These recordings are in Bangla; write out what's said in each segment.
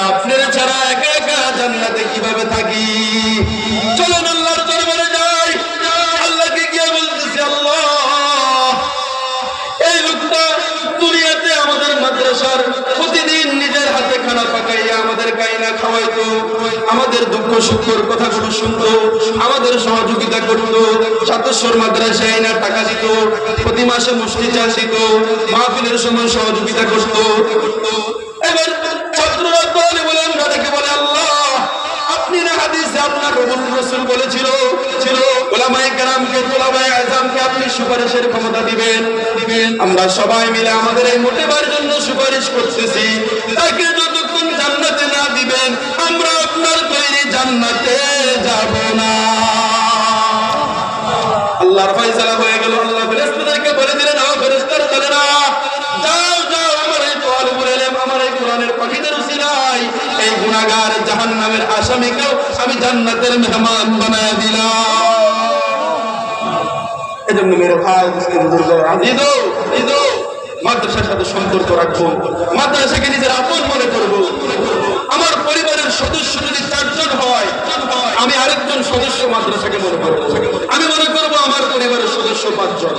আপনার ছাড়া একা একা জান্নাতে কিভাবে থাকি? চলুন আল্লাহর দরবারে যাই। আল্লাহকে গিয়ে বলতেছি, আল্লাহ, এই লোকটা দুনিয়াতে আমাদের মাদ্রাসার প্রতিদিন নিজের হাতে খানা পাকাইয়া আমাদের কাইনা খাওয়াইতো, আমাদের দুঃখ সুখের কথাগুলো শুনতো, আমাদের সহযোগিতা করতো, সদস্যর মাদ্রাসায় আইনা টাকা দিত, প্রতি মাসে মুষ্টি চাল দিত, মাহফিলের সময় সহযোগিতা করতো। এবার ছাত্ররা বলে বলে, আল্লাহ, আপনি না হাদিসে আপনার রাসূল বলেছিল উলামায়ে কেরামকে, তুলাবায়ে আযমকে আপনি সুপারিশের ক্ষমতা দিবেন। আমরা সবাই মিলে আমাদের এই মোটেবার জন্য সুপারিশ করতেছি, তাকে যতক্ষণ জান্নাতে না দিবেন আমরা আপনার তৈরি জান্নাতে যাব না। আল্লাহর ফয়সালা হয়ে গেল। আল্লাহ ফেরেশতাদেরকে বলে দিলেন, ও ফেরেশতারা, চলেনা, যাও আমার এই তালিবুল ইলম, আমার এই কোরআনের পাখিদের উসিলায় এই গুনাহগার জাহান্নামের আসামিকেও আমি জান্নাতের মেহমান বানায় দিলাম। এজন্য মেরে ভাই মুসলিম বুজুর্গ, আজিদো মাদ্রাসার সাথে সম্পর্ক রাখবো, মাদ্রাসাকে নিজের আপন মনে করবো। আমার পরিবারের সদস্য যদি 4 জন হয়, আমি আরেকজন সদস্য মাদ্রাসাকে মনে করবো। আমি মনে করবো আমার পরিবারের সদস্য 5 জন।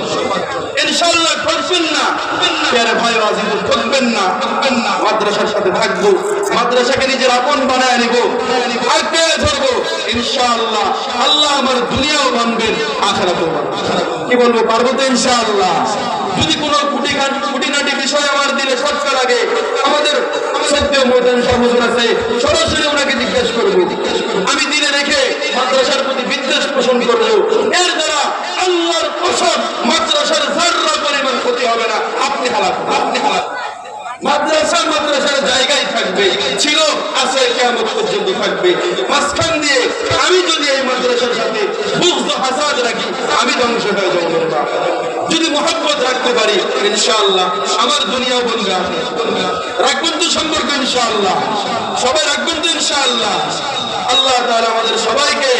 ইনশাআল্লাহ ঠকবেন না, প্যারে ভাই আজিজ, ঠকবেন না। মাদ্রাসার সাথে থাকবো, মাদ্রাসাকে নিজের আপন বানায় নিব, আঁকড়ে ধরবো। ইনশাআল্লাহ আল্লাহ আমার দুনিয়াও বানবেন, আখিরাতেও বানবেন। কি বলবো, পারবো তো ইনশাআল্লাহ। যদি কোনো খুঁটিনাটি বিষয় আমার দিলে শক্কা লাগে, আমাদের সত্য ময়দান সর্বজন আছে, সরাসরি ওনাকে জিজ্ঞেস করবো। আমি দিলে রেখে মাদ্রাসার প্রতি বিদ্বেষ পোষণ করবো। এর দ্বারা আল্লাহর কসম মাদ্রাসার যাররা পরিমাণ ক্ষতি হবে না। আপনি হালাত মাদ্রাসার জায়গায় থাকবে, ছিল, আছে, কিয়ামত পর্যন্ত থাকবে। মাঝখান দিয়ে আমি যদি এই মাদ্রাসার সাথে বুগজ হাসাদ রাখি, আমি ধ্বংস হয়ে যাবো। যদি মহব্বত রাখতে পারি, ইনশাআল্লাহ আমার দুনিয়াও বলবে। রাখবেন তো সম্পর্ক ইনশাআল্লাহ? সবাই রাখবেন তো ইনশাআল্লাহ? আল্লাহ তাআলা আমাদের সবাইকে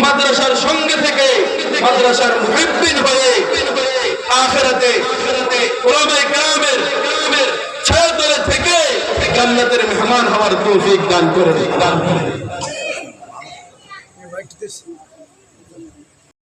মাদ্রাসার সঙ্গে থেকে মাদ্রাসার মুহিব্বিন হয়ে আখিরাতে উলামায়ে কেরামের ছায়াতলে থেকে জান্নাতের মেহমান হওয়ার তৌফিক দান করে।